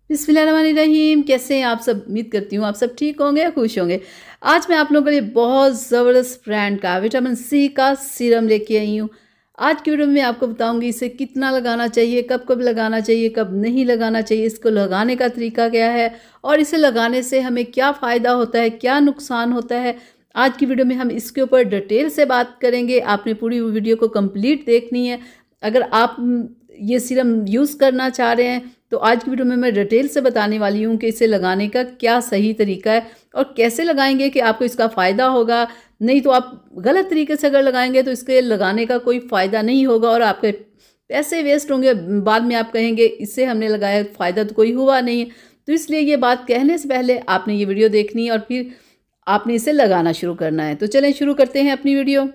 बिस्मिल्लाहिर्रहमानिर्रहीम। कैसे हैं आप सब? उम्मीद करती हूँ आप सब ठीक होंगे, खुश होंगे। आज मैं आप लोगों के लिए बहुत ज़बरदस्त ब्रांड का विटामिन सी का सीरम लेके आई हूँ। आज की वीडियो में आपको बताऊंगी इसे कितना लगाना चाहिए, कब कब लगाना चाहिए, कब नहीं लगाना चाहिए, इसको लगाने का तरीका क्या है और इसे लगाने से हमें क्या फ़ायदा होता है, क्या नुकसान होता है। आज की वीडियो में हम इसके ऊपर डिटेल से बात करेंगे। आपने पूरी वीडियो को कंप्लीट देखनी है। अगर आप ये सीरम यूज़ करना चाह रहे हैं तो आज की वीडियो में मैं डिटेल से बताने वाली हूँ कि इसे लगाने का क्या सही तरीका है और कैसे लगाएंगे कि आपको इसका फ़ायदा होगा। नहीं तो आप गलत तरीके से अगर लगाएंगे तो इसके लगाने का कोई फ़ायदा नहीं होगा और आपके पैसे वेस्ट होंगे। बाद में आप कहेंगे इससे हमने लगाया, फ़ायदा तो कोई हुआ नहीं है। तो इसलिए ये बात कहने से पहले आपने ये वीडियो देखनी है और फिर आपने इसे लगाना शुरू करना है। तो चलें शुरू करते हैं अपनी वीडियो।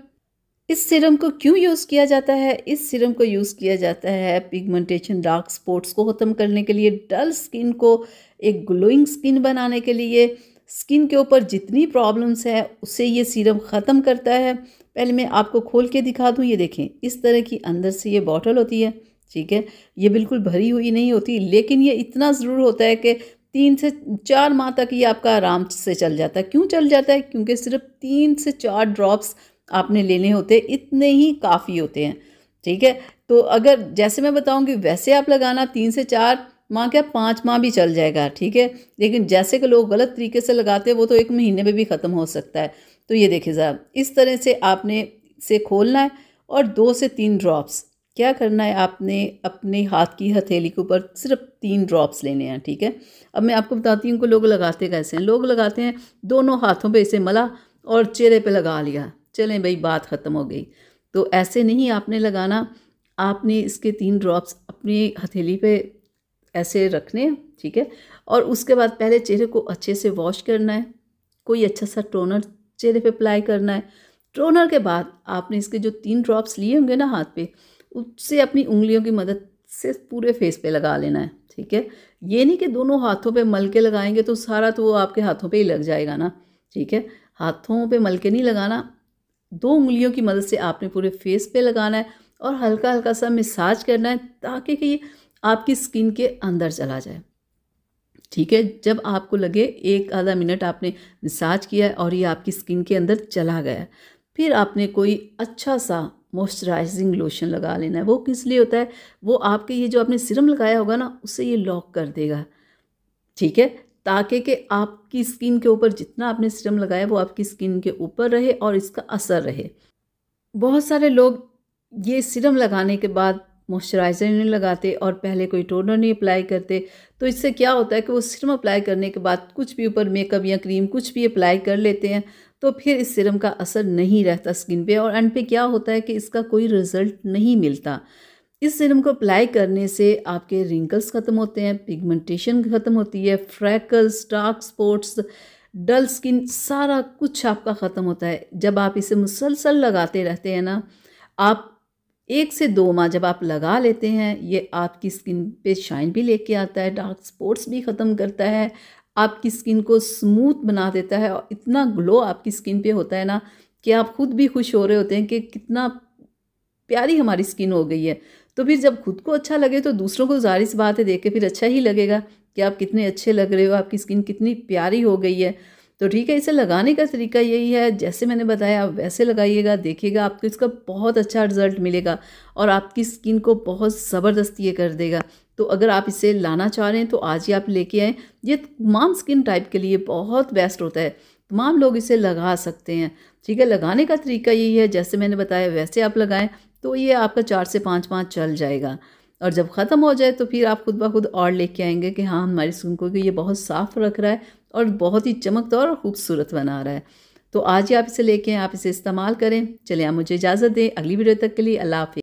इस सीरम को क्यों यूज़ किया जाता है? इस सीरम को यूज़ किया जाता है पिगमेंटेशन, डार्क स्पॉट्स को ख़त्म करने के लिए, डल स्किन को एक ग्लोइंग स्किन बनाने के लिए। स्किन के ऊपर जितनी प्रॉब्लम्स है उसे ये सीरम ख़त्म करता है। पहले मैं आपको खोल के दिखा दूँ। ये देखें, इस तरह की अंदर से ये बॉटल होती है, ठीक है। ये बिल्कुल भरी हुई नहीं होती, लेकिन ये इतना ज़रूर होता है कि 3 से 4 माह तक ये आपका आराम से चल जाता है। क्यों चल जाता है? क्योंकि सिर्फ 3 से 4 ड्रॉप्स आपने लेने होते हैं, इतने ही काफ़ी होते हैं, ठीक है। तो अगर जैसे मैं बताऊंगी वैसे आप लगाना, 3 से 4 माह क्या 5 माह भी चल जाएगा, ठीक है। लेकिन जैसे कि लोग गलत तरीके से लगाते हैं वो तो 1 महीने में भी ख़त्म हो सकता है। तो ये देखिए ज़रा, इस तरह से आपने इसे खोलना है और 2 से 3 ड्रॉप्स क्या करना है, आपने अपने हाथ की हथेली के ऊपर सिर्फ 3 ड्रॉप्स लेने हैं, ठीक है। अब मैं आपको बताती हूँ कि लोग लगाते कैसे हैं। लोग लगाते हैं दोनों हाथों पे इसे मला और चेहरे पे लगा लिया, चलें भाई बात ख़त्म हो गई। तो ऐसे नहीं आपने लगाना। आपने इसके 3 ड्रॉप्स अपनी हथेली पे ऐसे रखने हैं, ठीक है। और उसके बाद पहले चेहरे को अच्छे से वॉश करना है। कोई अच्छा सा टोनर चेहरे पे अप्लाई करना है। टोनर के बाद आपने इसके जो 3 ड्रॉप्स लिए होंगे ना हाथ पे, उससे अपनी उंगलियों की मदद से पूरे फेस पे लगा लेना है, ठीक है। ये नहीं कि दोनों हाथों पे मल के लगाएंगे तो सारा तो वो आपके हाथों पे ही लग जाएगा ना, ठीक है। हाथों पे मल के नहीं लगाना, 2 उंगलियों की मदद से आपने पूरे फेस पे लगाना है और हल्का हल्का सा मसाज करना है ताकि कि आपकी स्किन के अंदर चला जाए, ठीक है। जब आपको लगे 1 आधा मिनट आपने मसाज किया है और ये आपकी स्किन के अंदर चला गया है, फिर आपने कोई अच्छा सा मॉइस्चराइजिंग लोशन लगा लेना है। वो किस लिए होता है? वो आपके ये जो आपने सीरम लगाया होगा ना, उससे ये लॉक कर देगा, ठीक है। ताकि कि आपकी स्किन के ऊपर जितना आपने सीरम लगाया वो आपकी स्किन के ऊपर रहे और इसका असर रहे। बहुत सारे लोग ये सीरम लगाने के बाद मॉइस्चराइज़र नहीं लगाते और पहले कोई टोनर नहीं अप्लाई करते। तो इससे क्या होता है कि वो सीरम अप्लाई करने के बाद कुछ भी ऊपर मेकअप या क्रीम कुछ भी अप्लाई कर लेते हैं, तो फिर इस सीरम का असर नहीं रहता स्किन पे और एंड पे क्या होता है कि इसका कोई रिज़ल्ट नहीं मिलता। इस सीरम को अप्लाई करने से आपके रिंकल्स ख़त्म होते हैं, पिगमेंटेशन ख़त्म होती है, freckles, dark spots, dull skin, सारा कुछ आपका ख़त्म होता है। जब आप इसे मुसलसल लगाते रहते हैं ना, आप 1 से 2 माह जब आप लगा लेते हैं, ये आपकी स्किन पे शाइन भी लेके आता है, डार्क स्पॉट्स भी ख़त्म करता है, आपकी स्किन को स्मूथ बना देता है और इतना ग्लो आपकी स्किन पे होता है ना कि आप खुद भी खुश हो रहे होते हैं कि कितना प्यारी हमारी स्किन हो गई है। तो फिर जब खुद को अच्छा लगे तो दूसरों को ज़ाहिर सी बात है देख के फिर अच्छा ही लगेगा कि आप कितने अच्छे लग रहे हो, आपकी स्किन कितनी प्यारी हो गई है। तो ठीक है, इसे लगाने का तरीका यही है, जैसे मैंने बताया आप वैसे लगाइएगा, देखिएगा आपको इसका बहुत अच्छा रिजल्ट मिलेगा और आपकी स्किन को बहुत ज़बरदस्त ये कर देगा। तो अगर आप इसे लाना चाह रहे हैं तो आज ही आप लेके आएँ। ये तमाम स्किन टाइप के लिए बहुत बेस्ट होता है, तमाम लोग इसे लगा सकते हैं, ठीक है। लगाने का तरीका यही है, जैसे मैंने बताया वैसे आप लगाएं तो ये आपका 4 से 5 माह चल जाएगा और जब ख़त्म हो जाए तो फिर आप खुद ब खुद और लेके आएंगे कि हाँ हमारी स्किन को ये बहुत साफ़ रख रहा है और बहुत ही चमकदार और ख़ूबसूरत बना रहा है। तो आज ही आप इसे लेके आएँ, आप इसे इस्तेमाल करें। चलिए आप मुझे इजाज़त दें, अगली वीडियो तक के लिए अल्लाह हाफ़िज़।